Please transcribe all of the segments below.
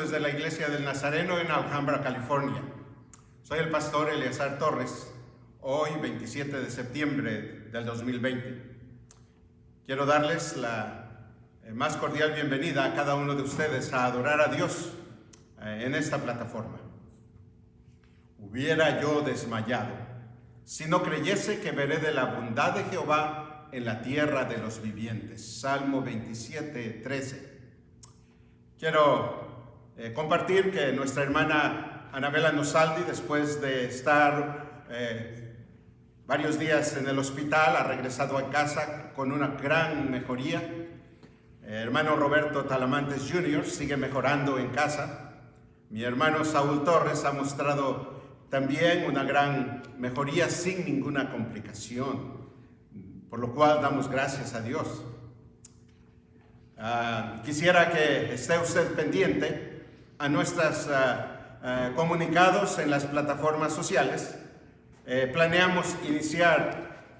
saludos desde la Iglesia del Nazareno en Alhambra, California. Soy el pastor Eleazar Torres, hoy 27 de septiembre del 2020. Quiero darles la más cordial bienvenida a cada uno de ustedes a adorar a Dios en esta plataforma. Hubiera yo desmayado si no creyese que veré de la bondad de Jehová en la tierra de los vivientes. Salmo 27, 13. Quiero compartir que nuestra hermana Anabela Nosaldi, después de estar varios días en el hospital, ha regresado a casa con una gran mejoría. Hermano Roberto Talamantes Jr. sigue mejorando en casa. Mi hermano Saúl Torres ha mostrado también una gran mejoría sin ninguna complicación, por lo cual damos gracias a Dios. Quisiera que esté usted pendiente a nuestros comunicados en las plataformas sociales. Planeamos iniciar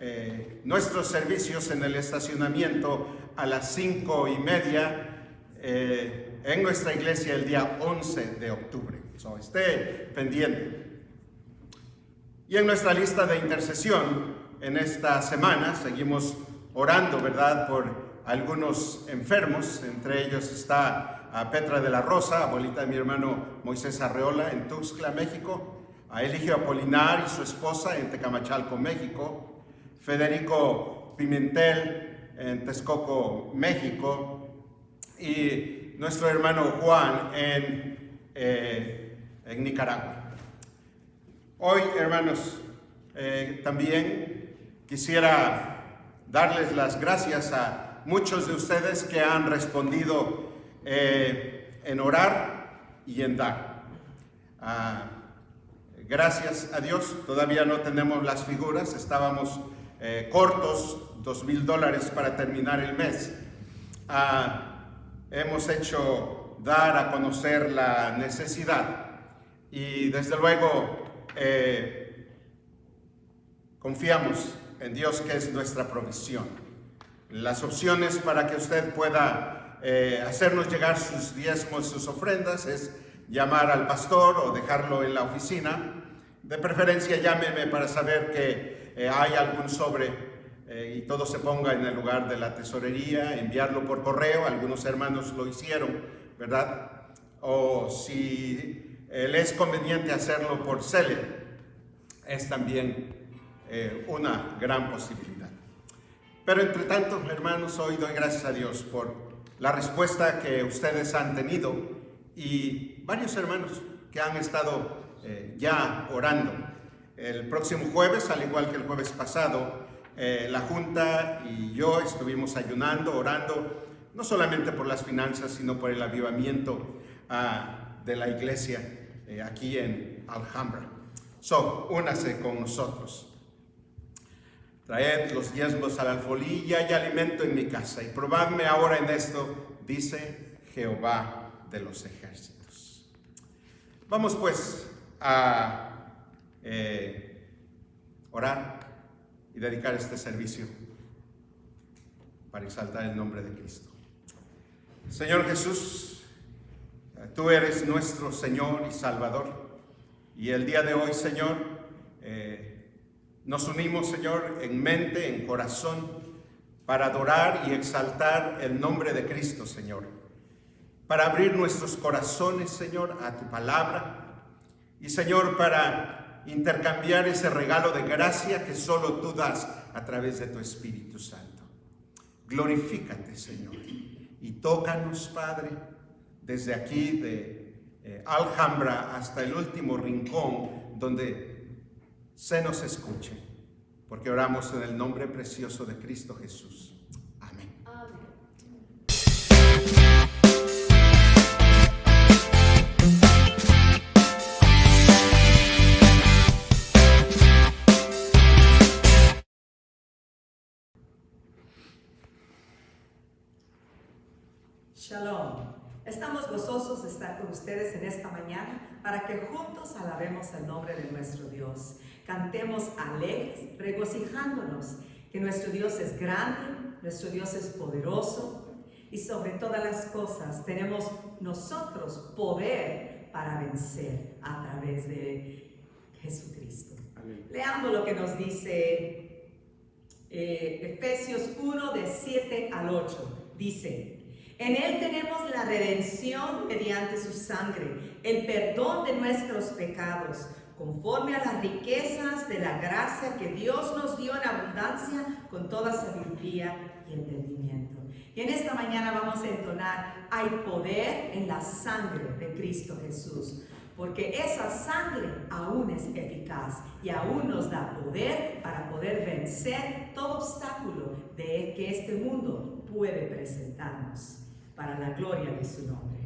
nuestros servicios en el estacionamiento a las 5:30 en nuestra iglesia el día 11 de octubre. Esté pendiente. Y en nuestra lista de intercesión en esta semana seguimos orando, ¿verdad?, por algunos enfermos. Entre ellos está a Petra de la Rosa, abuelita de mi hermano Moisés Arreola en Tuxtla, México, a Eligio Apolinar y su esposa en Tecamachalco, México, Federico Pimentel en Texcoco, México, y nuestro hermano Juan en Nicaragua. Hoy, hermanos, también quisiera darles las gracias a muchos de ustedes que han respondido en orar y en dar. Gracias a Dios, todavía no tenemos las figuras, estábamos cortos $2,000 para terminar el mes. Hemos hecho dar a conocer la necesidad y desde luego confiamos en Dios, que es nuestra provisión. Las opciones para que usted pueda hacernos llegar sus diezmos, sus ofrendas, es llamar al pastor o dejarlo en la oficina. De preferencia llámeme para saber que hay algún sobre y todo se ponga en el lugar de la tesorería, enviarlo por correo. Algunos hermanos lo hicieron, ¿verdad? O si le es conveniente hacerlo por Zelle, es también una gran posibilidad. Pero entre tanto, hermanos, hoy doy gracias a Dios por la respuesta que ustedes han tenido y varios hermanos que han estado ya orando. El próximo jueves, al igual que el jueves pasado, la Junta y yo estuvimos ayunando, orando, no solamente por las finanzas, sino por el avivamiento de la iglesia aquí en Alhambra. Únase con nosotros. Traed los diezmos a la alfolía y alimento en mi casa, y probadme ahora en esto, dice Jehová de los ejércitos. Vamos pues a orar y dedicar este servicio para exaltar el nombre de Cristo. Señor Jesús, tú eres nuestro Señor y Salvador, y el día de hoy, Señor, nos unimos, Señor, en mente, en corazón, para adorar y exaltar el nombre de Cristo, Señor. Para abrir nuestros corazones, Señor, a tu palabra. Y, Señor, para intercambiar ese regalo de gracia que solo tú das a través de tu Espíritu Santo. Glorifícate, Señor. Y tócanos, Padre, desde aquí de Alhambra hasta el último rincón donde se nos escuche, porque oramos en el nombre precioso de Cristo Jesús. Amén. Amén. Shalom. Estamos gozosos de estar con ustedes en esta mañana para que juntos alabemos el nombre de nuestro Dios. Cantemos alegres, regocijándonos que nuestro Dios es grande, nuestro Dios es poderoso, Y sobre todas las cosas tenemos nosotros poder para vencer a través de Jesucristo. Amén. Leamos lo que nos dice Efesios 1, de 7 al 8. Dice: en Él tenemos la redención mediante su sangre, el perdón de nuestros pecados, conforme a las riquezas de la gracia que Dios nos dio en abundancia, con toda sabiduría y entendimiento. Y en esta mañana vamos a entonar: hay poder en la sangre de Cristo Jesús, porque esa sangre aún es eficaz y aún nos da poder para poder vencer todo obstáculo de que este mundo puede presentarnos, para la gloria de su nombre.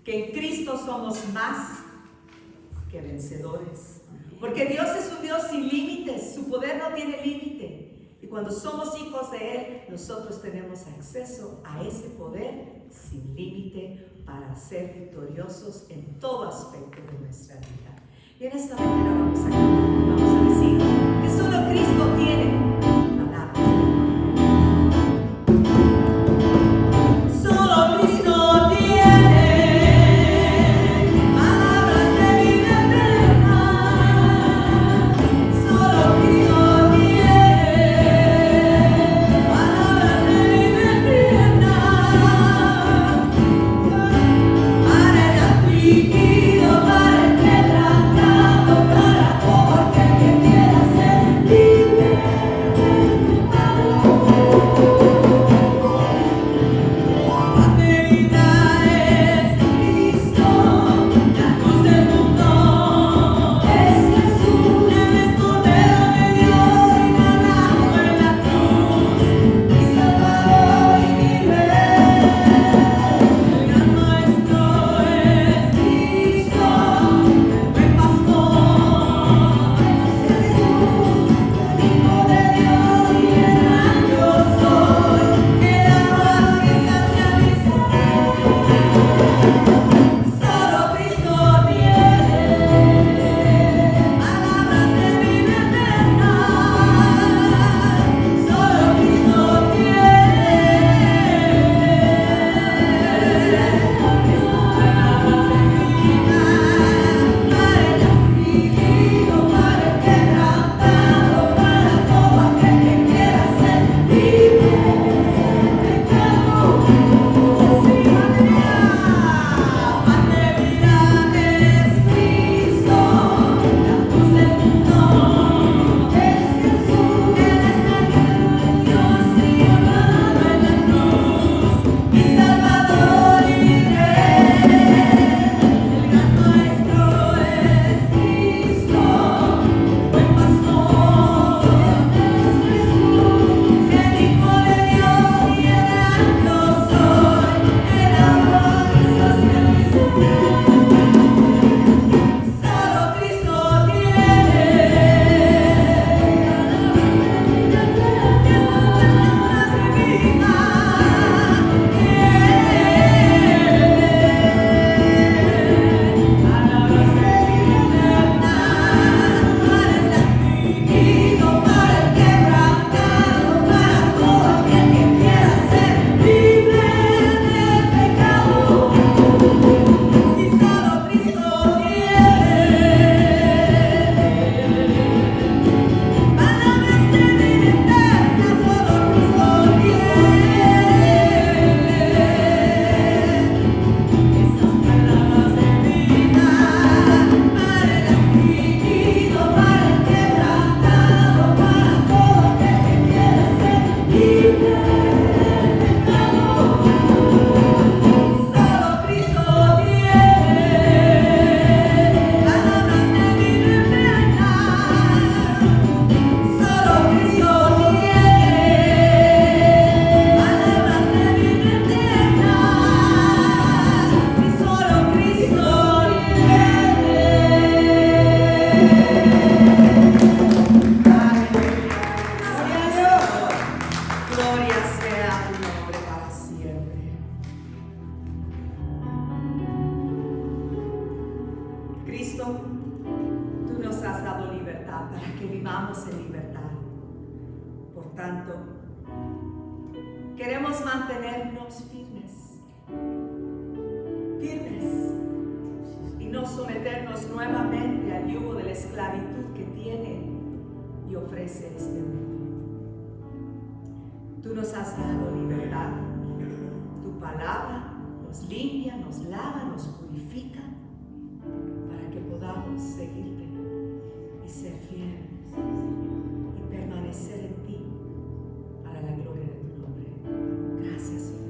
Que en Cristo somos más que vencedores. Porque Dios es un Dios sin límites, su poder no tiene límite. Y cuando somos hijos de Él, nosotros tenemos acceso a ese poder sin límite para ser victoriosos en todo aspecto de nuestra vida. Y en esta mañana vamos a cantar, vamos a decir que solo Cristo tiene palabras de vida. Solo Cristo para el quebrantado, para libertad, para que vivamos en libertad. Por tanto, queremos mantenernos firmes y no someternos nuevamente al yugo de la esclavitud que tiene y ofrece este mundo. Tú nos has dado libertad. Tu palabra nos limpia, nos lava, nos purifica para que podamos seguirte y ser fieles y permanecer en ti para la gloria de tu nombre. Gracias, Dios.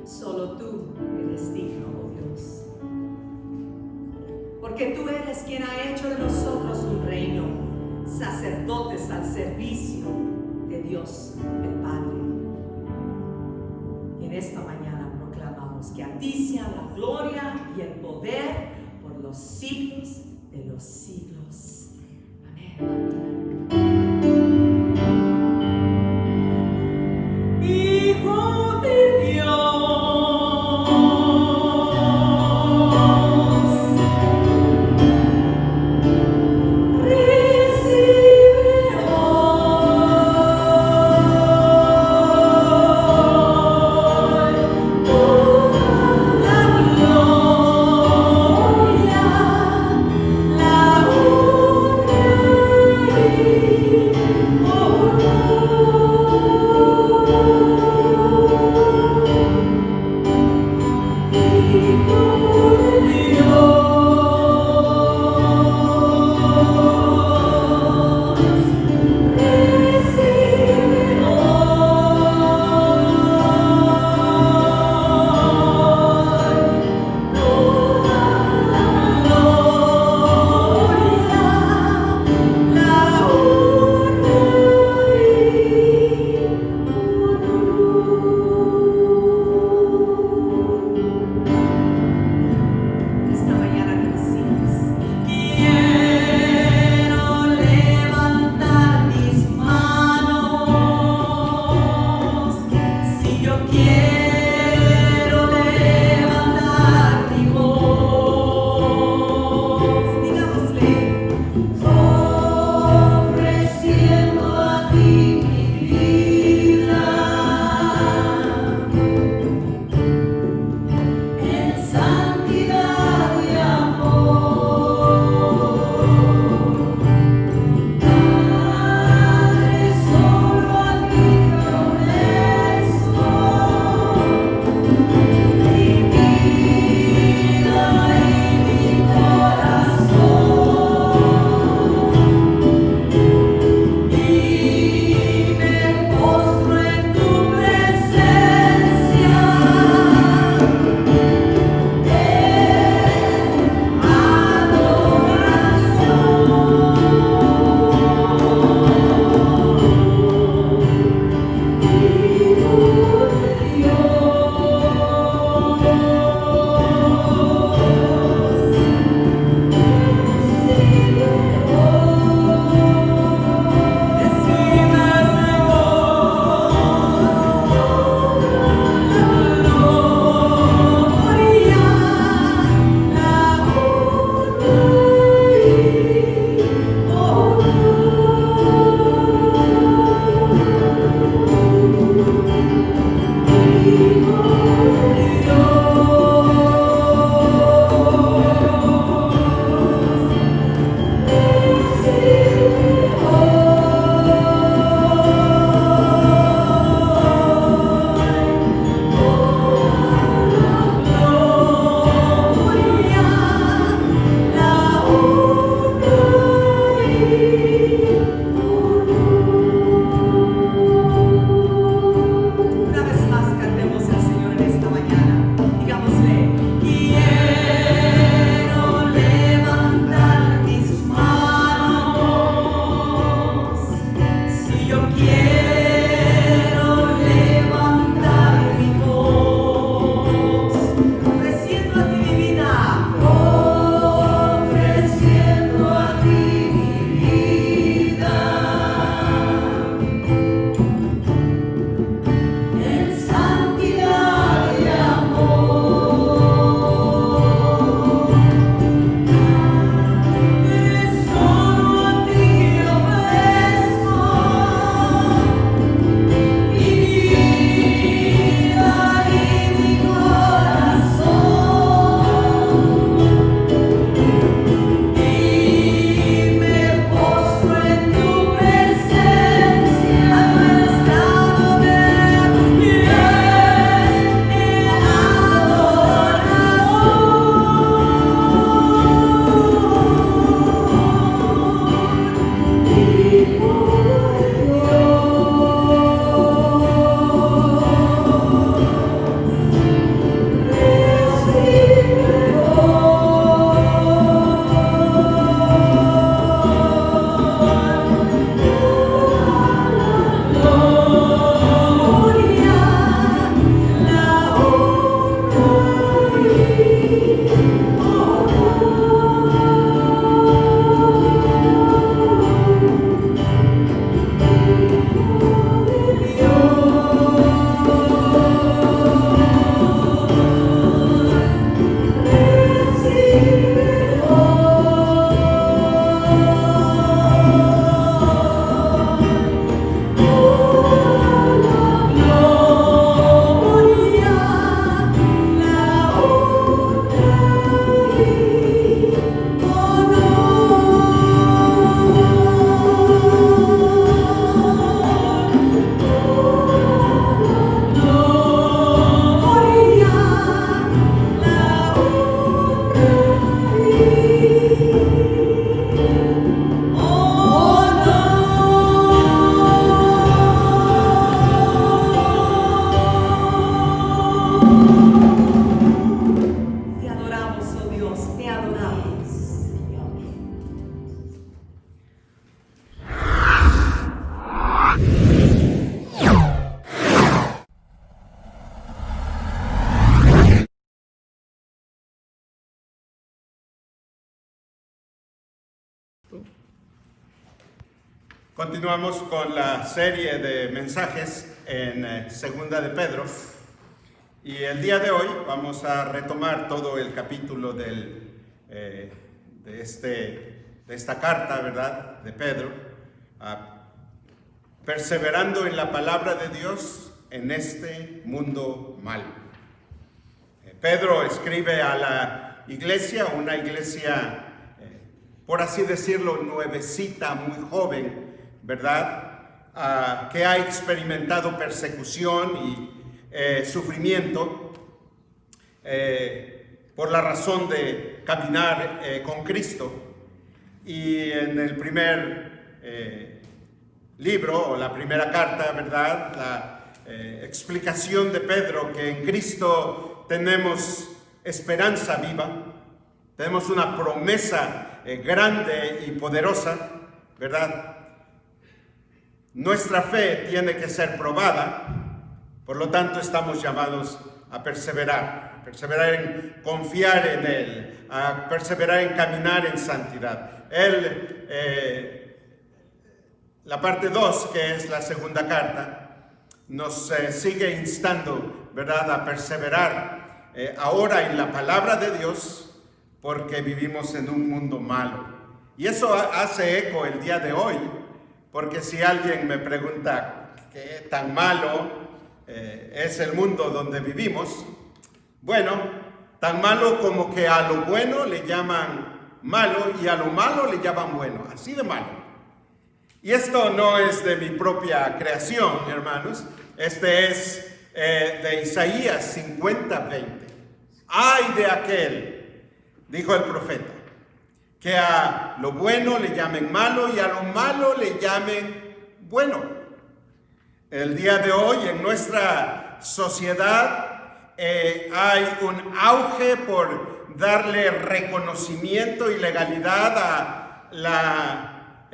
Solo tú eres digno, oh Dios. Porque tú eres quien ha hecho de nosotros un reino, sacerdotes al servicio de Dios el Padre. Y en esta mañana proclamamos que a ti sea la gloria y el poder por los los siglos de los siglos. Amén. Hijo de Dios, recibe hoy toda la gloria, la honra. te adoramos. Continuamos con la serie de mensajes en Segunda de Pedro, y el día de hoy vamos a retomar todo el capítulo de esta carta, ¿verdad?, de Pedro, perseverando en la palabra de Dios en este mundo malo. Pedro escribe a la iglesia, una iglesia, por así decirlo, nuevecita, muy joven, ¿verdad?, que ha experimentado persecución y sufrimiento por la razón de caminar con Cristo. Y en el primer libro, o la primera carta, ¿verdad?, la explicación de Pedro que en Cristo tenemos esperanza viva, tenemos una promesa grande y poderosa, ¿verdad? Nuestra fe tiene que ser probada, por lo tanto estamos llamados a perseverar en confiar en Él, a perseverar en caminar en santidad. La parte 2, que es la segunda carta, nos sigue instando, ¿verdad?, a perseverar ahora en la palabra de Dios, porque vivimos en un mundo malo. Y eso hace eco el día de hoy, porque si alguien me pregunta qué tan malo es el mundo donde vivimos, bueno, tan malo como que a lo bueno le llaman malo y a lo malo le llaman bueno, así de malo. Y esto no es de mi propia creación, hermanos, este es de Isaías 50:20. ¡Ay de aquel!, dijo el profeta, que a lo bueno le llamen malo y a lo malo le llamen bueno. El día de hoy en nuestra sociedad hay un auge por darle reconocimiento y legalidad a la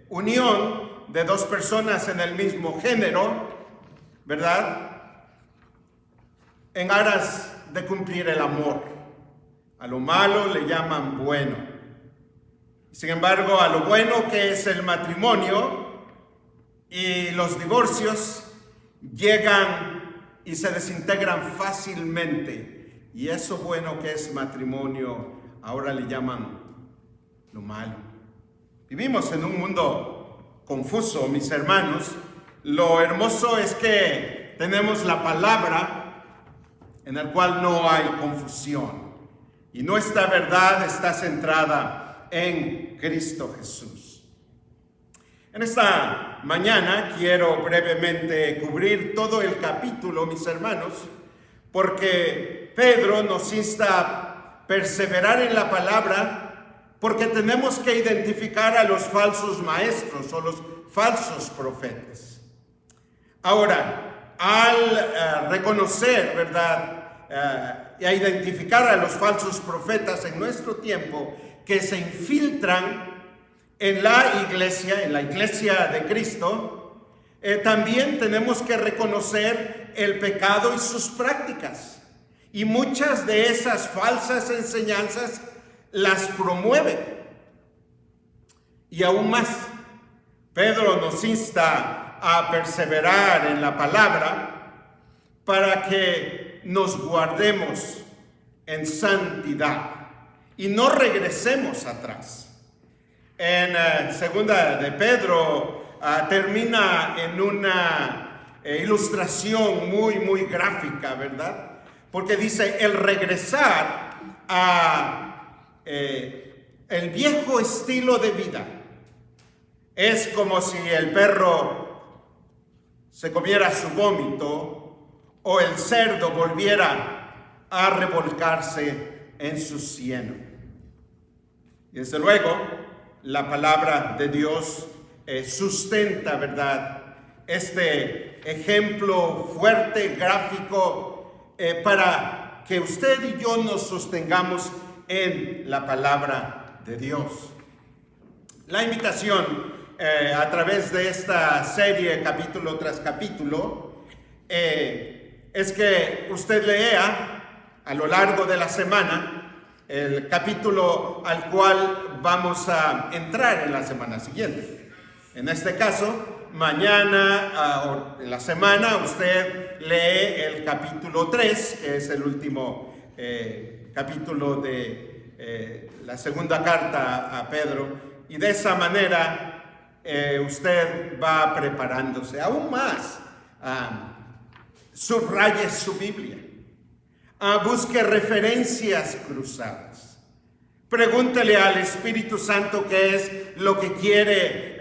unión de dos personas en el mismo género, ¿verdad?, en aras de cumplir el amor. A lo malo le llaman bueno. Sin embargo, a lo bueno que es el matrimonio y los divorcios llegan y se desintegran fácilmente. Y eso bueno que es matrimonio ahora le llaman lo malo. Vivimos en un mundo confuso, mis hermanos. Lo hermoso es que tenemos la palabra en la cual no hay confusión. Y nuestra verdad está centrada en Cristo Jesús. En esta mañana quiero brevemente cubrir todo el capítulo, mis hermanos, porque Pedro nos insta a perseverar en la palabra, porque tenemos que identificar a los falsos maestros o los falsos profetas. Ahora, al reconocer, ¿verdad?, y a identificar a los falsos profetas en nuestro tiempo, que se infiltran en la iglesia de Cristo, también tenemos que reconocer el pecado y sus prácticas. Y muchas de esas falsas enseñanzas las promueven. Y aún más, Pedro nos insta a perseverar en la palabra para que nos guardemos en santidad y no regresemos atrás. En segunda de Pedro termina en una ilustración muy gráfica, ¿verdad? Porque dice el regresar a el viejo estilo de vida. Es como si el perro se comiera su vómito o el cerdo volviera a revolcarse en su cieno. Y desde luego, la palabra de Dios sustenta, ¿verdad?, este ejemplo fuerte, gráfico, para que usted y yo nos sostengamos en la palabra de Dios. La invitación a través de esta serie, capítulo tras capítulo, es que usted lea a lo largo de la semana el capítulo al cual vamos a entrar en la semana siguiente. En este caso, mañana o en la semana usted lee el capítulo 3, que es el último capítulo de la segunda carta a Pedro, y de esa manera usted va preparándose aún más. Subraye su Biblia, busque referencias cruzadas, pregúntele al Espíritu Santo qué es lo que quiere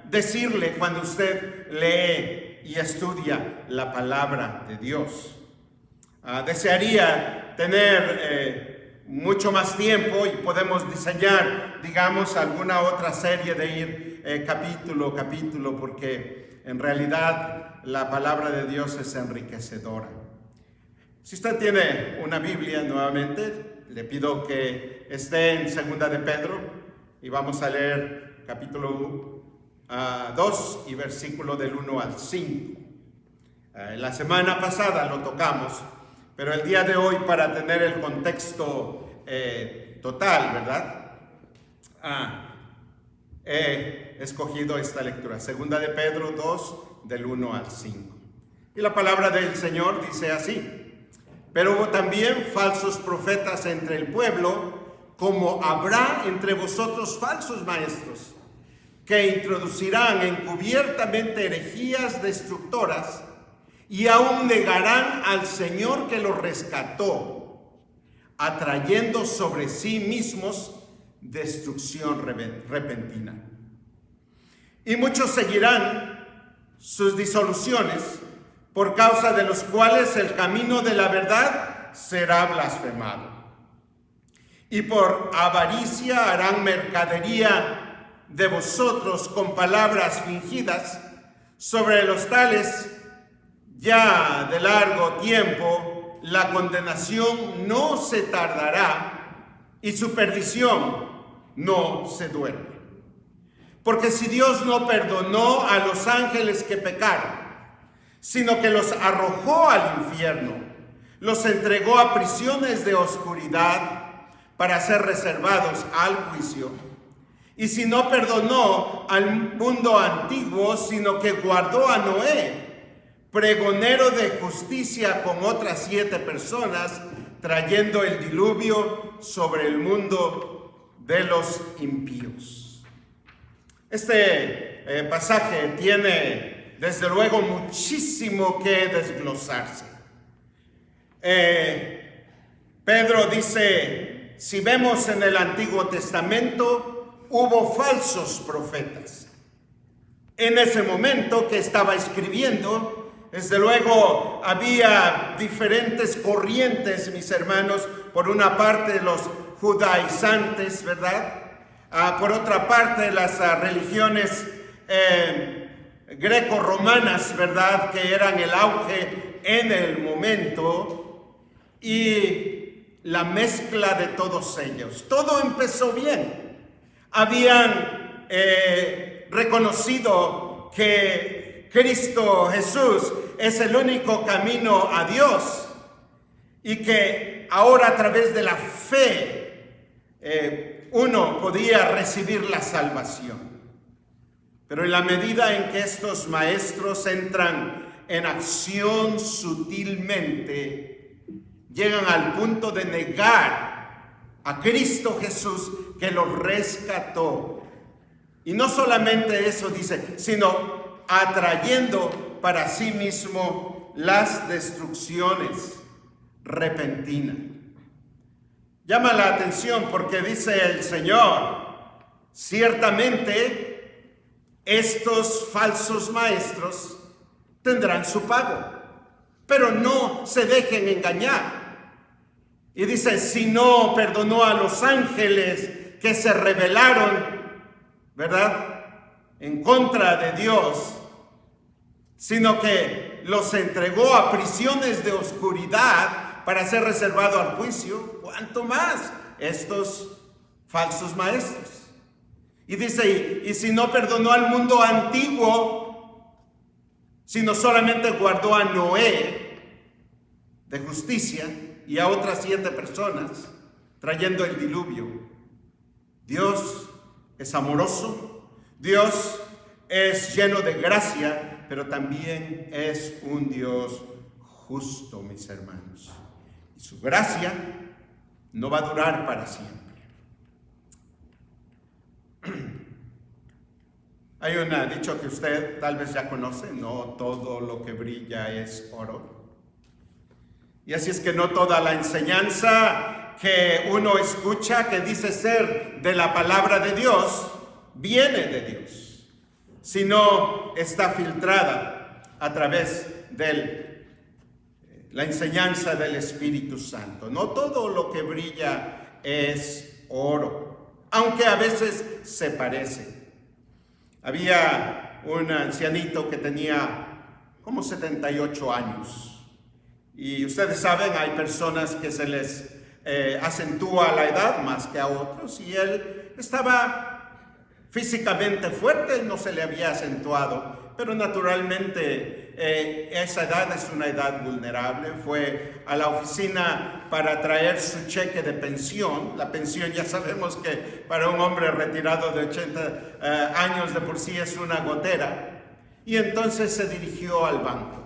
decirle cuando usted lee y estudia la palabra de Dios. Desearía tener mucho más tiempo y podemos diseñar, digamos, alguna otra serie de ir capítulo a capítulo, porque en realidad la palabra de Dios es enriquecedora. Si usted tiene una Biblia, nuevamente le pido que esté en Segunda de Pedro y vamos a leer capítulo 2 y versículo del 1 al 5. La semana pasada lo tocamos, pero el día de hoy, para tener el contexto total, ¿verdad? He escogido esta lectura, Segunda de Pedro 2, del 1 al 5. Y la palabra del Señor dice así: pero hubo también falsos profetas entre el pueblo, como habrá entre vosotros falsos maestros, que introducirán encubiertamente herejías destructoras, y aún negarán al Señor que los rescató, atrayendo sobre sí mismos destrucción repentina. Y muchos seguirán sus disoluciones, por causa de los cuales el camino de la verdad será blasfemado. Y por avaricia harán mercadería de vosotros con palabras fingidas. Sobre los tales, ya de largo tiempo, la condenación no se tardará y su perdición no se duerme. Porque si Dios no perdonó a los ángeles que pecaron, sino que los arrojó al infierno, los entregó a prisiones de oscuridad para ser reservados al juicio, y si no perdonó al mundo antiguo, sino que guardó a Noé, pregonero de justicia, con otras 7 personas, trayendo el diluvio sobre el mundo de los impíos. Este pasaje tiene, desde luego, muchísimo que desglosarse. Pedro dice, si vemos en el Antiguo Testamento, hubo falsos profetas. En ese momento que estaba escribiendo, desde luego había diferentes corrientes, mis hermanos. Por una parte los judaizantes, ¿verdad? Por otra parte las religiones greco-romanas, ¿verdad? Que eran el auge en el momento. Y la mezcla de todos ellos. Todo empezó bien. Habían reconocido que Cristo Jesús es el único camino a Dios, y que ahora a través de la fe uno podía recibir la salvación. Pero en la medida en que estos maestros entran en acción sutilmente, llegan al punto de negar a Cristo Jesús que los rescató. Y no solamente eso dice, sino atrayendo para sí mismo las destrucciones repentinas. Llama la atención porque dice el Señor, ciertamente estos falsos maestros tendrán su pago, pero no se dejen engañar. Y dice, si no perdonó a los ángeles que se rebelaron, ¿verdad?, en contra de Dios, sino que los entregó a prisiones de oscuridad para ser reservado al juicio, ¿cuánto más estos falsos maestros. Y dice, y si no perdonó al mundo antiguo, sino solamente guardó a Noé de justicia y a otras 7 personas, trayendo el diluvio. Dios es amoroso, Dios es lleno de gracia, pero también es un Dios justo, mis hermanos. Y su gracia no va a durar para siempre. Hay un dicho que usted tal vez ya conoce: no todo lo que brilla es oro. Y así es que no toda la enseñanza que uno escucha, que dice ser de la palabra de Dios, viene de Dios, sino está filtrada a través de la enseñanza del Espíritu Santo. No todo lo que brilla es oro, aunque a veces se parece. Había un ancianito que tenía como 78 años. Y ustedes saben, hay personas que se les acentúa la edad más que a otros. Y él estaba físicamente fuerte, no se le había acentuado. Pero naturalmente esa edad es una edad vulnerable. Fue a la oficina para traer su cheque de pensión. La pensión, ya sabemos que para un hombre retirado de 80 años de por sí es una gotera. Y entonces se dirigió al banco.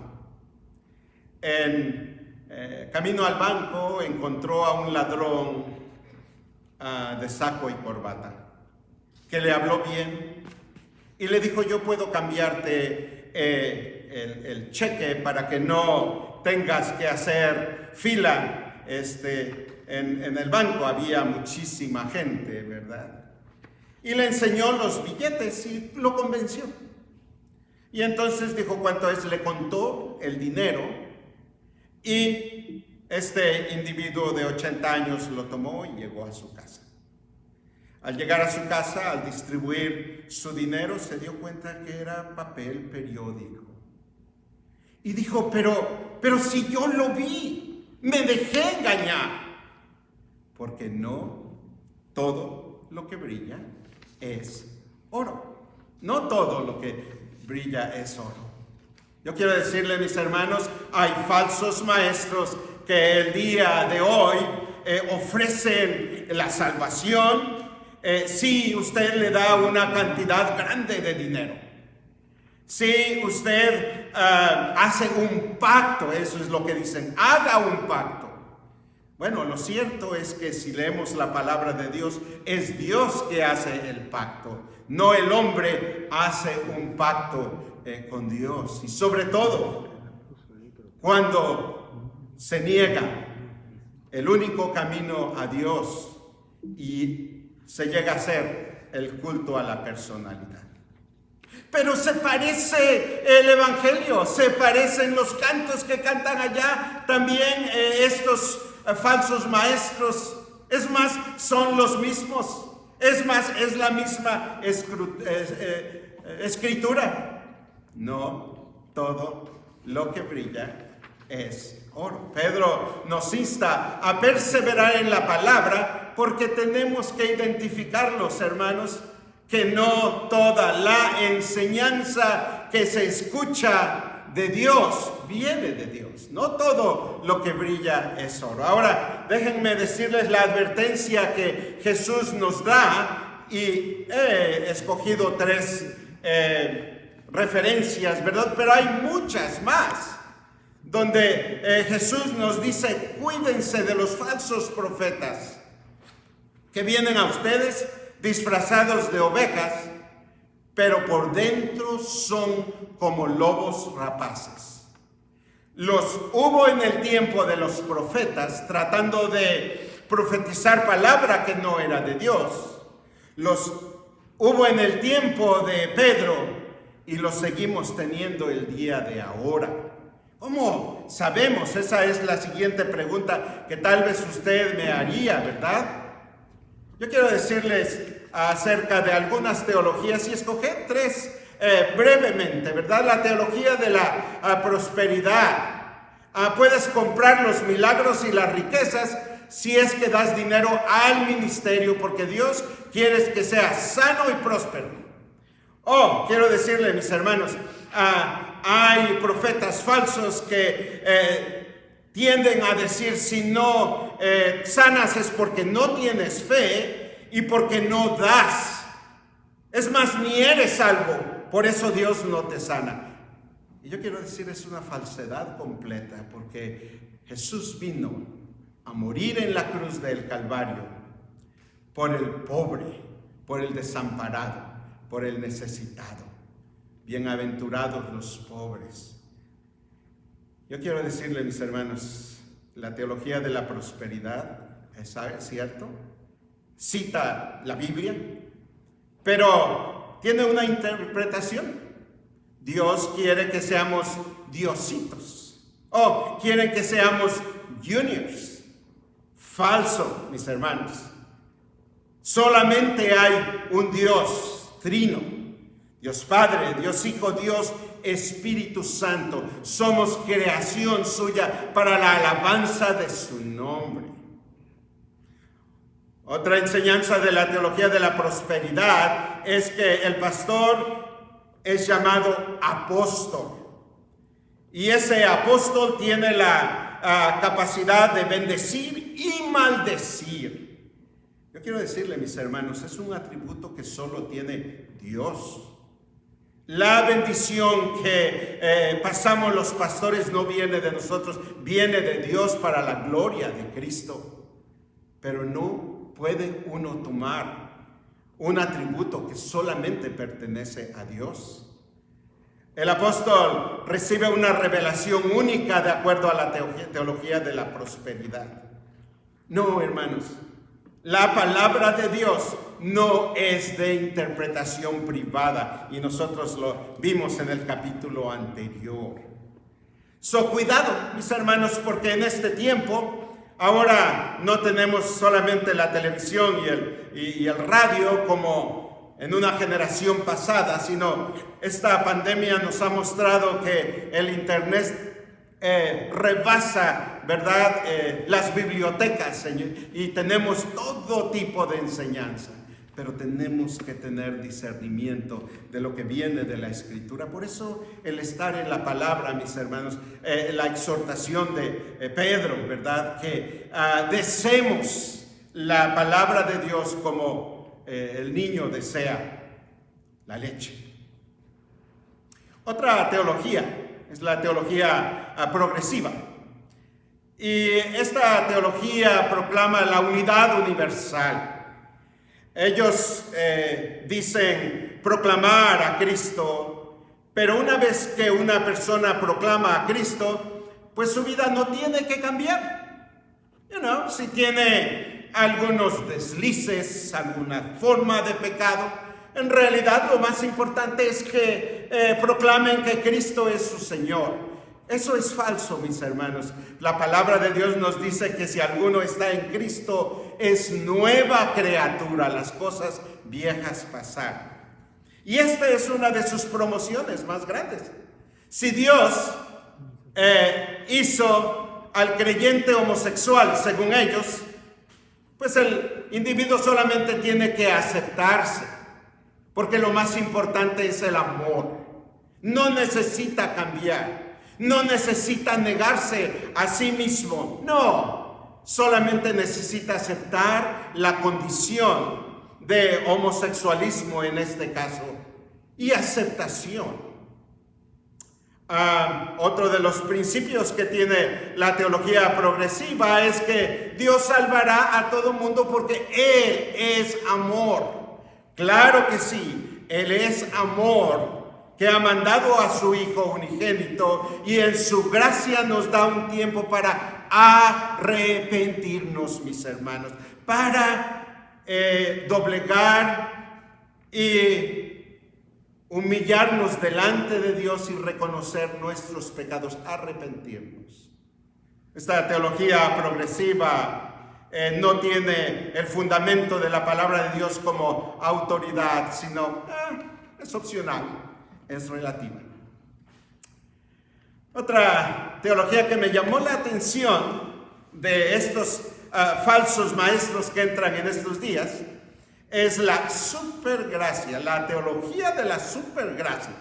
Camino al banco encontró a un ladrón de saco y corbata, que le habló bien y le dijo: yo puedo cambiarte el cheque para que no tengas que hacer fila en el banco. Había muchísima gente, ¿verdad? Y le enseñó los billetes y lo convenció. Y entonces dijo cuánto es, le contó el dinero. Y este individuo de 80 años lo tomó y llegó a su casa. Al llegar a su casa, al distribuir su dinero, se dio cuenta que era papel periódico. Y dijo: pero si yo lo vi, me dejé engañar. Porque no todo lo que brilla es oro. No todo lo que brilla es oro. Yo quiero decirle, mis hermanos, hay falsos maestros que el día de hoy ofrecen la salvación si usted le da una cantidad grande de dinero. Si usted hace un pacto, eso es lo que dicen, haga un pacto. Bueno, lo cierto es que si leemos la palabra de Dios, es Dios que hace el pacto, no el hombre hace un pacto con Dios. Y sobre todo, cuando se niega el único camino a Dios y se llega a hacer el culto a la personalidad. Pero se parece el evangelio, se parecen los cantos que cantan allá también estos falsos maestros. Es más, son los mismos. Es más, es la misma escritura. No todo lo que brilla es oro. Pedro nos insta a perseverar en la palabra, porque tenemos que identificarlos, hermanos, que no toda la enseñanza que se escucha de Dios viene de Dios. No todo lo que brilla es oro. Ahora, déjenme decirles la advertencia que Jesús nos da, y he escogido 3 referencias, ¿verdad? Pero hay muchas más donde Jesús nos dice: cuídense de los falsos profetas que vienen a ustedes disfrazados de ovejas, pero por dentro son como lobos rapaces. Los hubo en el tiempo de los profetas, tratando de profetizar palabra que no era de Dios. Los hubo en el tiempo de Pedro, y lo seguimos teniendo el día de ahora. ¿Cómo sabemos? Esa es la siguiente pregunta que tal vez usted me haría, ¿verdad? Yo quiero decirles acerca de algunas teologías, y escogí 3 brevemente, ¿verdad? La teología de la prosperidad. Puedes comprar los milagros y las riquezas si es que das dinero al ministerio, porque Dios quiere que sea sano y próspero. Quiero decirle, mis hermanos, hay profetas falsos que tienden a decir, si no sanas es porque no tienes fe y porque no das. Es más, ni eres salvo, por eso Dios no te sana. Y yo quiero decir, es una falsedad completa, porque Jesús vino a morir en la cruz del Calvario por el pobre, por el desamparado, por el necesitado. Bienaventurados los pobres. Yo quiero decirle, mis hermanos, la teología de la prosperidad, ¿es cierto? Cita la Biblia, pero tiene una interpretación. Dios quiere que seamos diositos, quiere que seamos juniors. Falso, mis hermanos. Solamente hay un Dios trino, Dios Padre, Dios Hijo, Dios Espíritu Santo. Somos creación suya para la alabanza de su nombre. Otra enseñanza de la teología de la prosperidad es que el pastor es llamado apóstol. Y ese apóstol tiene la capacidad de bendecir y maldecir. Yo quiero decirle, mis hermanos, es un atributo que solo tiene Dios. La bendición que pasamos los pastores no viene de nosotros, viene de Dios para la gloria de Cristo. Pero no puede uno tomar un atributo que solamente pertenece a Dios. El apóstol recibe una revelación única de acuerdo a la teología de la prosperidad. No, hermanos, la palabra de Dios no es de interpretación privada, y nosotros lo vimos en el capítulo anterior. Cuidado, mis hermanos, porque en este tiempo ahora no tenemos solamente la televisión y el radio como en una generación pasada, sino esta pandemia nos ha mostrado que el internet rebasa, ¿verdad?, las bibliotecas, y tenemos todo tipo de enseñanza. Pero tenemos que tener discernimiento de lo que viene de la Escritura. Por eso el estar en la palabra, mis hermanos, la exhortación de Pedro, ¿verdad?, que deseemos la palabra de Dios como el niño desea la leche. Otra teología es la teología progresiva. Y esta teología proclama la unidad universal. Ellos dicen proclamar a Cristo, pero una vez que una persona proclama a Cristo, pues su vida no tiene que cambiar. Si tiene algunos deslices, alguna forma de pecado, en realidad lo más importante es que proclamen que Cristo es su Señor. Eso es falso, mis hermanos. La palabra de Dios nos dice que si alguno está en Cristo, es nueva criatura. Las cosas viejas pasaron. Y esta es una de sus promociones más grandes. Si Dios hizo al creyente homosexual, según ellos, pues el individuo solamente tiene que aceptarse, porque lo más importante es el amor. No necesita cambiar. No necesita negarse a sí mismo. No, solamente necesita aceptar la condición de homosexualismo en este caso y aceptación. Otro de los principios que tiene la teología progresiva es que Dios salvará a todo mundo porque Él es amor. Claro que sí, Él es amor, que ha mandado a su Hijo unigénito y en su gracia nos da un tiempo para arrepentirnos, mis hermanos, para doblegar y humillarnos delante de Dios y reconocer nuestros pecados, arrepentirnos. Esta teología progresiva no tiene el fundamento de la palabra de Dios como autoridad, sino es opcional. Es relativa. Otra teología que me llamó la atención de estos falsos maestros que entran en estos días, es la supergracia, la teología de la supergracia.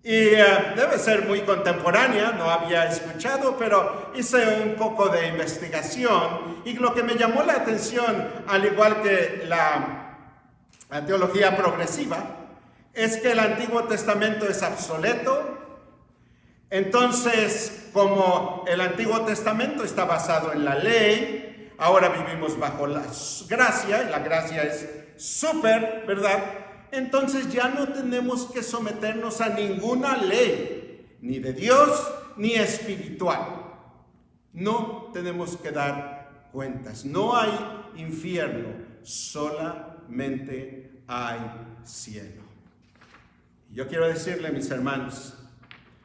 Y debe ser muy contemporánea, no había escuchado, pero hice un poco de investigación y lo que me llamó la atención, al igual que la teología progresiva, es que el Antiguo Testamento es obsoleto. Entonces, como el Antiguo Testamento está basado en la ley, ahora vivimos bajo la gracia, y la gracia es súper, ¿verdad? Entonces ya no tenemos que someternos a ninguna ley, ni de Dios, ni espiritual. No tenemos que dar cuentas. No hay infierno, solamente hay cielo. Yo quiero decirle, mis hermanos,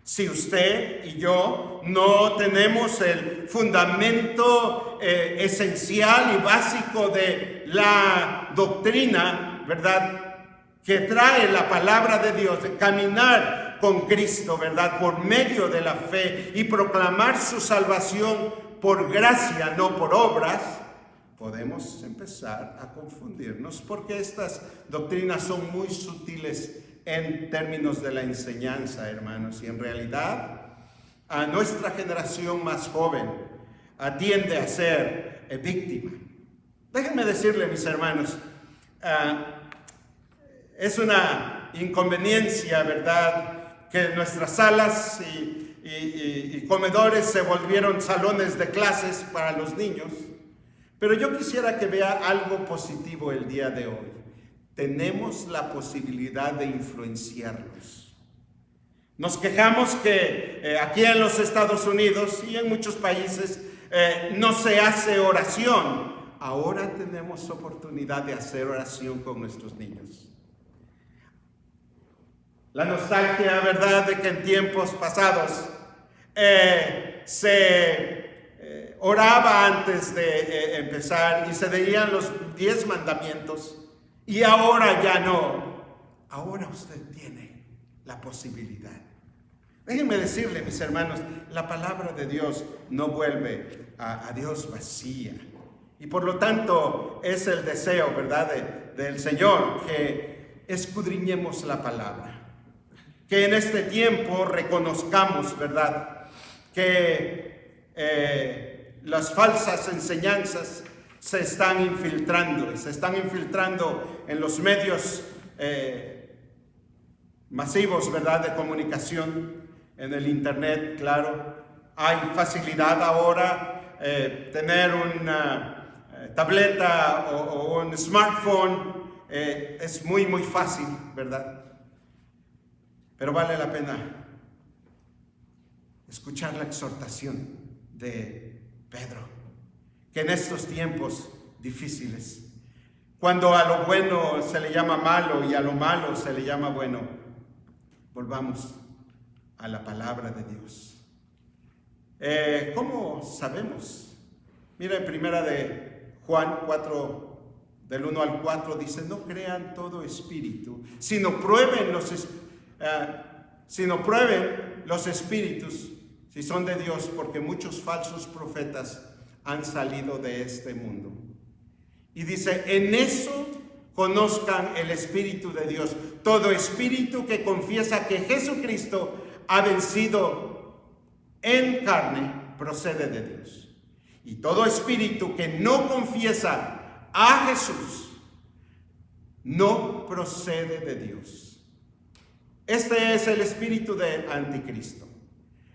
si usted y yo no tenemos el fundamento esencial y básico de la doctrina, ¿verdad?, que trae la palabra de Dios, de caminar con Cristo, ¿verdad?, por medio de la fe y proclamar su salvación por gracia, no por obras, podemos empezar a confundirnos porque estas doctrinas son muy sutiles en términos de la enseñanza, hermanos, y en realidad a nuestra generación más joven tiende a ser víctima. Déjenme decirle, mis hermanos, es una inconveniencia, ¿verdad?, que nuestras salas y comedores se volvieron salones de clases para los niños, pero yo quisiera que vea algo positivo el día de hoy. Tenemos la posibilidad de influenciarlos. Nos quejamos que aquí en los Estados Unidos y en muchos países no se hace oración. Ahora tenemos oportunidad de hacer oración con nuestros niños. La nostalgia, ¿verdad?, de que en tiempos pasados se oraba antes de empezar y se leían los 10 mandamientos. Y ahora ya no. Ahora usted tiene la posibilidad. Déjenme decirle, mis hermanos, la palabra de Dios no vuelve a Dios vacía. Y por lo tanto es el deseo, ¿verdad?, del Señor, que escudriñemos la palabra. Que en este tiempo reconozcamos, ¿verdad?, que las falsas enseñanzas se están infiltrando en los medios masivos, ¿verdad?, de comunicación, en el internet, claro. Hay facilidad ahora, tener una tableta o un smartphone es muy, muy fácil, ¿verdad? Pero vale la pena escuchar la exhortación de Pedro, que en estos tiempos difíciles, cuando a lo bueno se le llama malo y a lo malo se le llama bueno, volvamos a la palabra de Dios. ¿Cómo sabemos? Mira, en primera de Juan 4, del 1 al 4, dice: no crean todo espíritu, sino prueben los espíritus si son de Dios, porque muchos falsos profetas han salido de este mundo. Y dice: en eso conozcan el Espíritu de Dios. Todo espíritu que confiesa que Jesucristo ha vencido en carne procede de Dios. Y todo espíritu que no confiesa a Jesús no procede de Dios. Este es el espíritu de anticristo,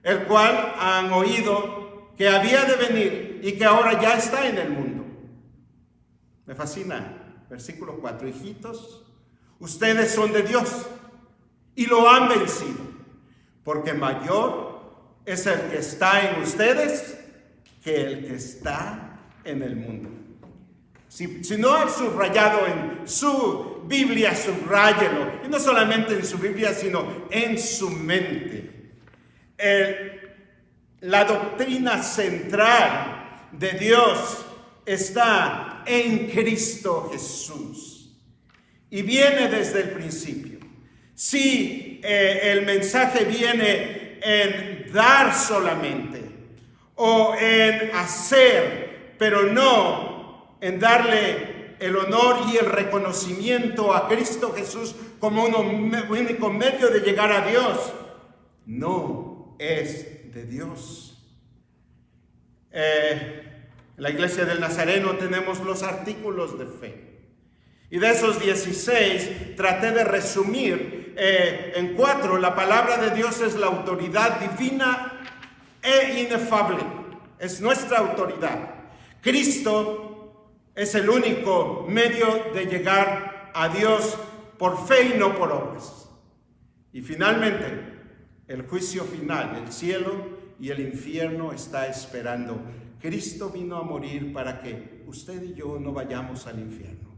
el cual han oído que había de venir y que ahora ya está en el mundo. Me fascina, versículo 4, hijitos, ustedes son de Dios y lo han vencido, porque mayor es el que está en ustedes que el que está en el mundo. Si no ha subrayado en su Biblia, subráyelo, y no solamente en su Biblia, sino en su mente. La doctrina central de Dios está en Cristo Jesús y viene desde el principio. Si el mensaje viene en dar solamente o en hacer pero no en darle el honor y el reconocimiento a Cristo Jesús como un único medio de llegar a Dios. No es de Dios. En la iglesia del Nazareno tenemos los artículos de fe. Y de esos 16 traté de resumir en 4. La palabra de Dios es la autoridad divina e inefable. Es nuestra autoridad. Cristo es el único medio de llegar a Dios por fe y no por obras. Y finalmente, el juicio final, el cielo y el infierno está esperando. Cristo vino a morir para que usted y yo no vayamos al infierno,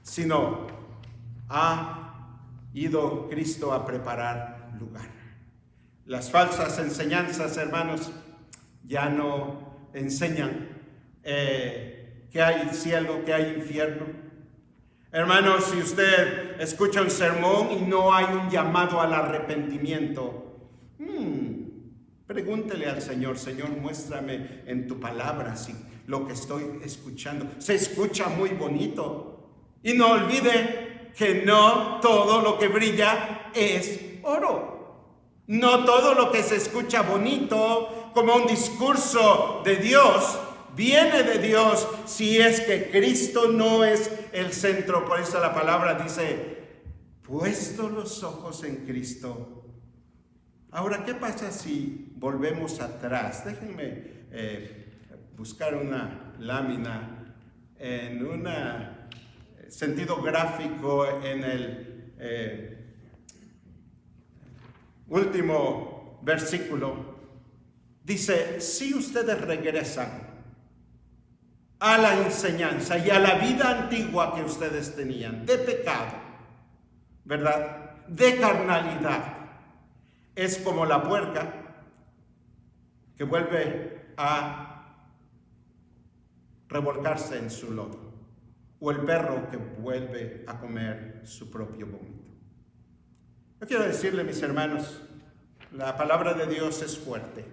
sino ha ido Cristo a preparar lugar. Las falsas enseñanzas, hermanos, ya no enseñan que hay cielo, que hay infierno. Hermanos, si usted escucha un sermón y no hay un llamado al arrepentimiento, pregúntele al Señor: Señor, muéstrame en tu palabra si lo que estoy escuchando se escucha muy bonito. Y no olvide que no todo lo que brilla es oro. No todo lo que se escucha bonito como un discurso de Dios viene de Dios, si es que Cristo no es el centro. Por eso la palabra dice: puesto los ojos en Cristo. Ahora, ¿qué pasa si volvemos atrás? Déjenme buscar una lámina en un sentido gráfico en el último versículo. Dice: si ustedes regresan a la enseñanza y a la vida antigua que ustedes tenían, de pecado, ¿verdad?, de carnalidad, es como la puerca que vuelve a revolcarse en su lodo, o el perro que vuelve a comer su propio vómito. Yo quiero decirle, mis hermanos, la palabra de Dios es fuerte.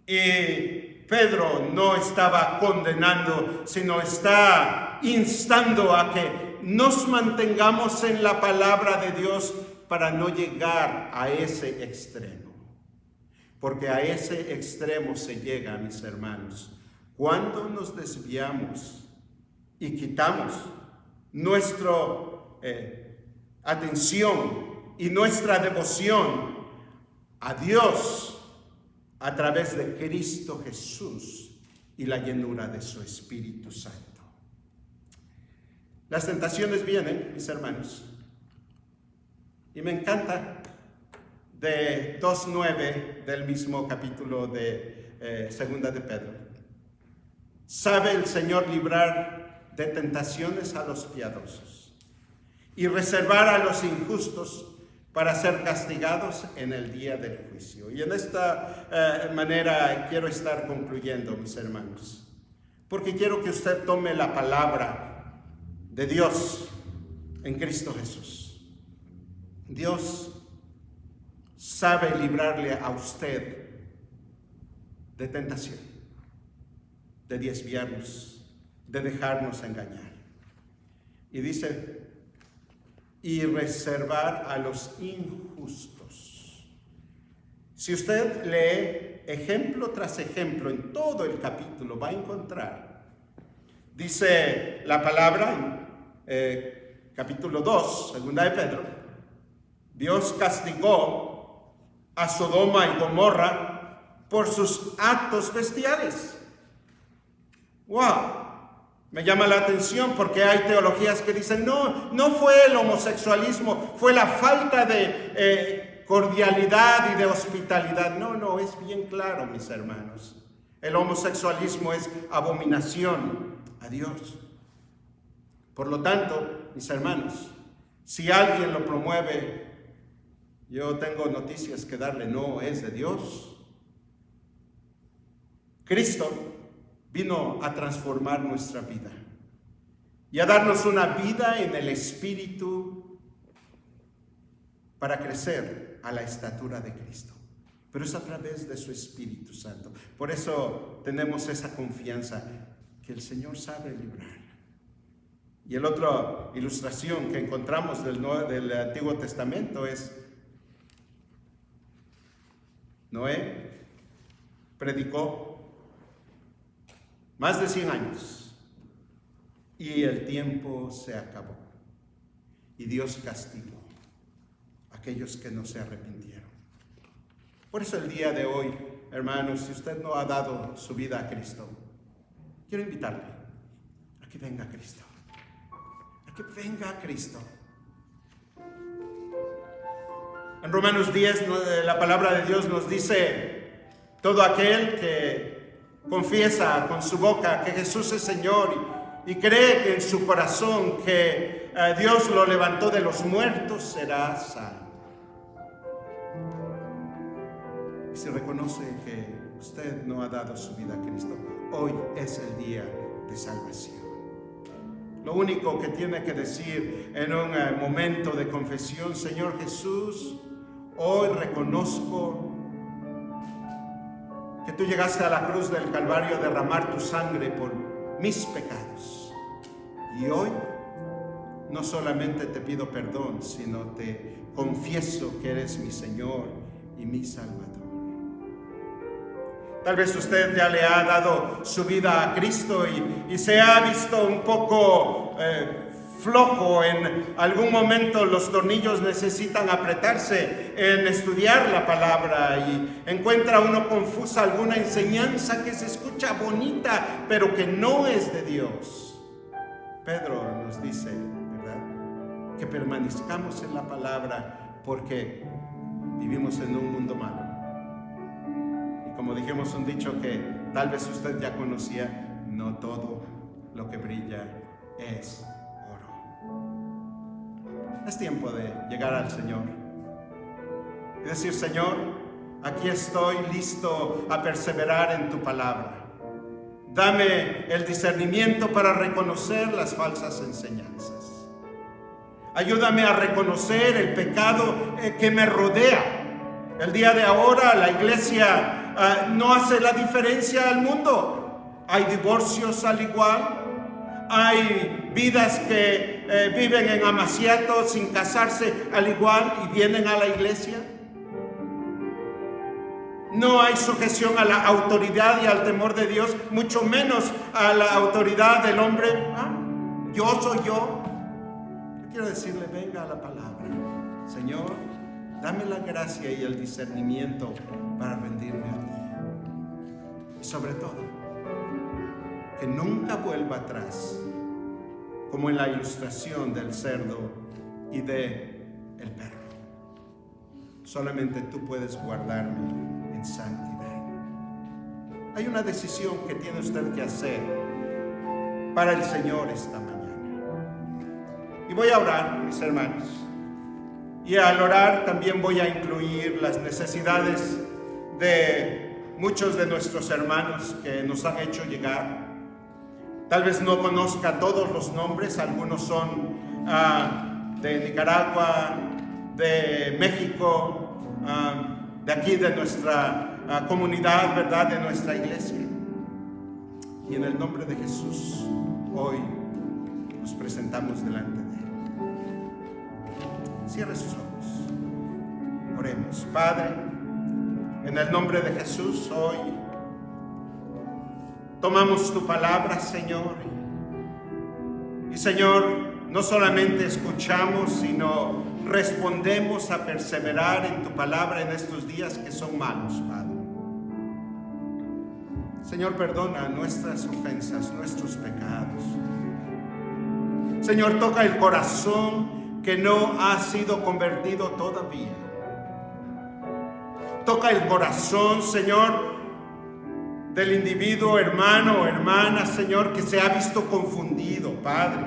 Y Pedro no estaba condenando, sino está instando a que nos mantengamos en la palabra de Dios para no llegar a ese extremo. Porque a ese extremo se llega, mis hermanos, cuando nos desviamos y quitamos nuestra atención y nuestra devoción a Dios a través de Cristo Jesús y la llenura de su Espíritu Santo. Las tentaciones vienen, mis hermanos, y me encanta de 2:9 del mismo capítulo de Segunda de Pedro. Sabe el Señor librar de tentaciones a los piadosos y reservar a los injustos para ser castigados en el día del juicio. Y en esta manera quiero estar concluyendo, mis hermanos, porque quiero que usted tome la palabra de Dios en Cristo Jesús. Dios sabe librarle a usted de tentación, de desviarnos, de dejarnos engañar. Y dice: y reservar a los injustos. Si usted lee ejemplo tras ejemplo en todo el capítulo, va a encontrar, dice la palabra en capítulo 2, segunda de Pedro, Dios castigó a Sodoma y Gomorra por sus actos bestiales. ¡Wow! Me llama la atención porque hay teologías que dicen: no fue el homosexualismo, fue la falta de cordialidad y de hospitalidad. No, es bien claro, mis hermanos. El homosexualismo es abominación a Dios. Por lo tanto, mis hermanos, si alguien lo promueve, yo tengo noticias que darle: no es de Dios. Cristo vino a transformar nuestra vida y a darnos una vida en el Espíritu para crecer a la estatura de Cristo. pero es a través de su Espíritu Santo. Por eso tenemos esa confianza que el Señor sabe librar. Y la otra ilustración que encontramos del Antiguo Testamento es Noé predicó más de 100 años y el tiempo se acabó y Dios castigó a aquellos que no se arrepintieron. Por eso el día de hoy, hermanos, si usted no ha dado su vida a Cristo, quiero invitarle a que venga a Cristo. A que venga a Cristo. En Romanos 10, la palabra de Dios nos dice: todo aquel que confiesa con su boca que Jesús es Señor y cree que en su corazón que Dios lo levantó de los muertos, será salvo. Y si reconoce que usted no ha dado su vida a Cristo, hoy es el día de salvación. Lo único que tiene que decir en un momento de confesión: Señor Jesús, hoy reconozco que tú llegaste a la cruz del Calvario a derramar tu sangre por mis pecados. Y hoy no solamente te pido perdón, sino te confieso que eres mi Señor y mi Salvador. Tal vez usted ya le ha dado su vida a Cristo y se ha visto un poco flojo en algún momento. Los tornillos necesitan apretarse en estudiar la palabra y encuentra uno confusa alguna enseñanza que se escucha bonita pero que no es de Dios. Pedro nos dice, ¿verdad?, que permanezcamos en la palabra porque vivimos en un mundo malo. Como dijimos un dicho que tal vez usted ya conocía: no todo lo que brilla es oro. Es tiempo de llegar al Señor y decir: Señor, aquí estoy listo a perseverar en tu palabra. Dame el discernimiento para reconocer las falsas enseñanzas. Ayúdame a reconocer el pecado que me rodea. El día de ahora la iglesia no hace la diferencia al mundo. Hay divorcios al igual. Hay vidas que viven en amaciato sin casarse al igual y vienen a la iglesia. No hay sujeción a la autoridad y al temor de Dios, mucho menos a la autoridad del hombre. Yo soy yo. Quiero decirle: venga a la palabra. Señor, dame la gracia y el discernimiento para rendirme a ti. Y sobre todo, que nunca vuelva atrás, como en la ilustración del cerdo y del perro. Solamente tú puedes guardarme en santidad. Hay una decisión que tiene usted que hacer para el Señor esta mañana. Y voy a orar, mis hermanos. Y al orar también voy a incluir las necesidades de muchos de nuestros hermanos que nos han hecho llegar. Tal vez no conozca todos los nombres, algunos son de Nicaragua, de México, de aquí de nuestra comunidad, ¿verdad?, de nuestra iglesia. Y en el nombre de Jesús, hoy nos presentamos delante de Él. Cierre sus ojos. Oremos. Padre, en el nombre de Jesús, hoy tomamos tu palabra, Señor. Y Señor, no solamente escuchamos, sino respondemos a perseverar en tu palabra en estos días que son malos, Padre. Señor, perdona nuestras ofensas, nuestros pecados. Señor, toca el corazón que no ha sido convertido todavía. Toca el corazón, Señor, del individuo, hermano o hermana, Señor, que se ha visto confundido, Padre.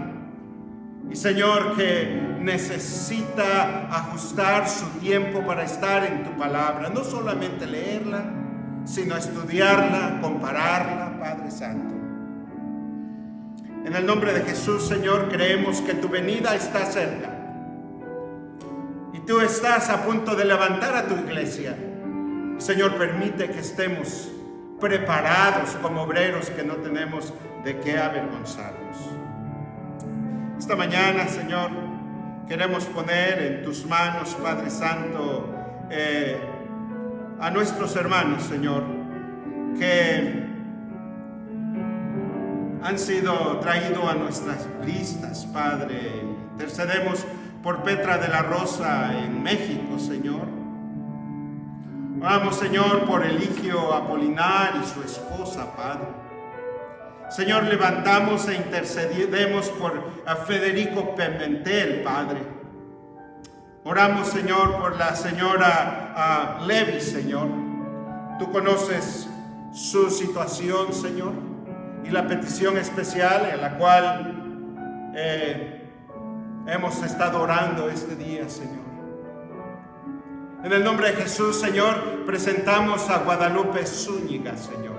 Y Señor, que necesita ajustar su tiempo para estar en tu palabra. No solamente leerla, sino estudiarla, compararla, Padre Santo. En el nombre de Jesús, Señor, creemos que tu venida está cerca. Y tú estás a punto de levantar a tu iglesia. Señor, permite que estemos preparados como obreros que no tenemos de qué avergonzarnos. Esta mañana, Señor, queremos poner en tus manos, Padre Santo, a nuestros hermanos, Señor, que han sido traídos a nuestras listas, Padre. Intercedemos por Petra de la Rosa en México, Señor. Oramos, Señor, por Eligio Apolinar y su esposa, Padre. Señor, levantamos e intercedemos por Federico Pimentel, Padre. Oramos, Señor, por la señora Levi, Señor. Tú conoces su situación, Señor, y la petición especial en la cual hemos estado orando este día, Señor. En el nombre de Jesús, Señor, presentamos a Guadalupe Zúñiga, Señor.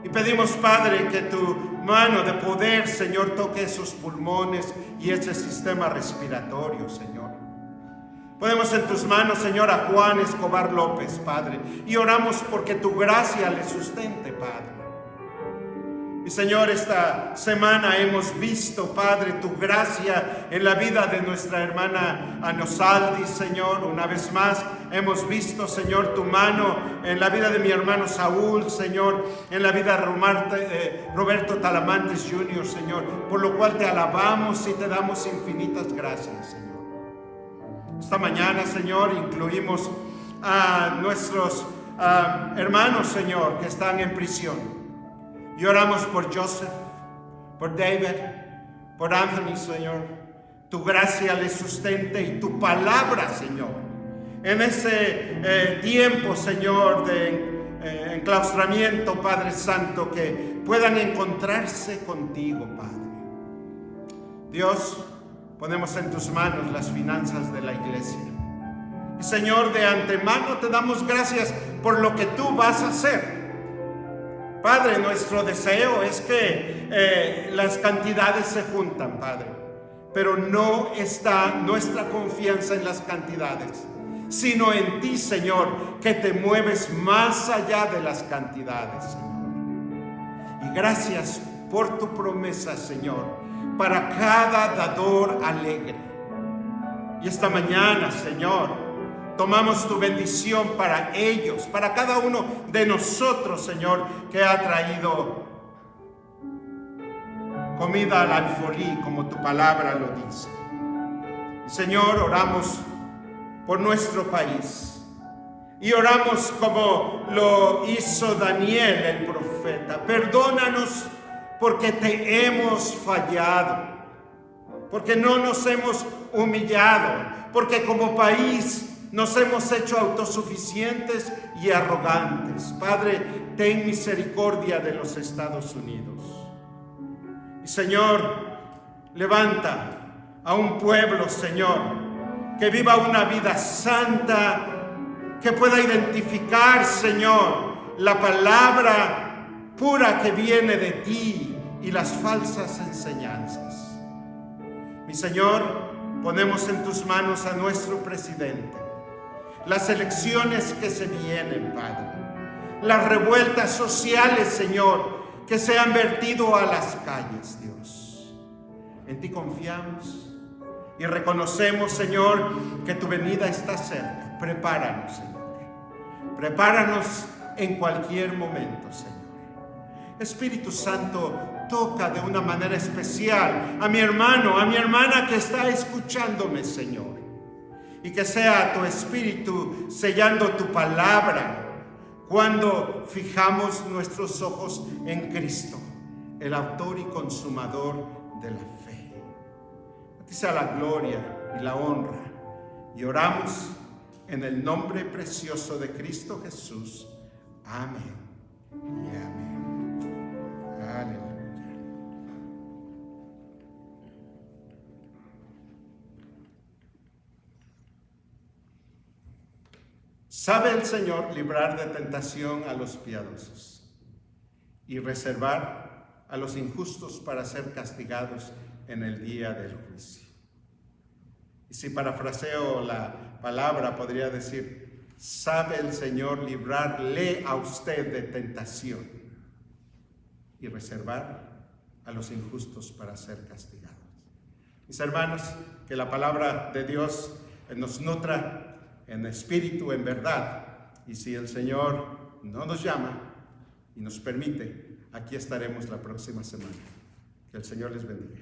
Y pedimos, Padre, que tu mano de poder, Señor, toque sus pulmones y ese sistema respiratorio, Señor. Ponemos en tus manos, Señor, a Juan Escobar López, Padre, y oramos porque tu gracia le sustente, Padre. Y Señor, esta semana hemos visto, Padre, tu gracia en la vida de nuestra hermana Anosaldi, Señor. Una vez más hemos visto, Señor, tu mano en la vida de mi hermano Saúl, Señor, en la vida de Roberto Talamantes Jr., Señor, por lo cual te alabamos y te damos infinitas gracias, Señor. Esta mañana, Señor, incluimos a nuestros hermanos, Señor, que están en prisión. Y oramos por Joseph, por David, por Anthony, Señor. Tu gracia les sustente y tu palabra, Señor. En ese tiempo, Señor, de enclaustramiento, Padre Santo, que puedan encontrarse contigo, Padre. Dios, ponemos en tus manos las finanzas de la iglesia. Y Señor, de antemano te damos gracias por lo que tú vas a hacer. Padre, nuestro deseo es que las cantidades se juntan, Padre, pero no está nuestra confianza en las cantidades, sino en ti, Señor, que te mueves más allá de las cantidades, Señor. Y gracias por tu promesa, Señor, para cada dador alegre. Y esta mañana, Señor, tomamos tu bendición para ellos, para cada uno de nosotros, Señor, que ha traído comida al alfolí, como tu palabra lo dice. Señor, oramos por nuestro país y oramos como lo hizo Daniel el profeta. Perdónanos porque te hemos fallado, porque no nos hemos humillado, porque como país nos hemos hecho autosuficientes y arrogantes. Padre, ten misericordia de los Estados Unidos. Y Señor, levanta a un pueblo, Señor, que viva una vida santa, que pueda identificar, Señor, la palabra pura que viene de ti y las falsas enseñanzas. Mi Señor, ponemos en tus manos a nuestro presidente. Las elecciones que se vienen, Padre. Las revueltas sociales, Señor, que se han vertido a las calles, Dios. En ti confiamos y reconocemos, Señor, que tu venida está cerca. Prepáranos, Señor. Prepáranos en cualquier momento, Señor. Espíritu Santo, toca de una manera especial a mi hermano, a mi hermana que está escuchándome, Señor. Y que sea tu Espíritu sellando tu palabra cuando fijamos nuestros ojos en Cristo, el autor y consumador de la fe. A ti sea la gloria y la honra. Y oramos en el nombre precioso de Cristo Jesús. Amén y amén. Aleluya. Sabe el Señor librar de tentación a los piadosos y reservar a los injustos para ser castigados en el día del juicio. Y si parafraseo la palabra, podría decir, sabe el Señor librarle a usted de tentación y reservar a los injustos para ser castigados. Mis hermanos, que la palabra de Dios nos nutra en espíritu, en verdad, y si el Señor no nos llama y nos permite, aquí estaremos la próxima semana. Que el Señor les bendiga.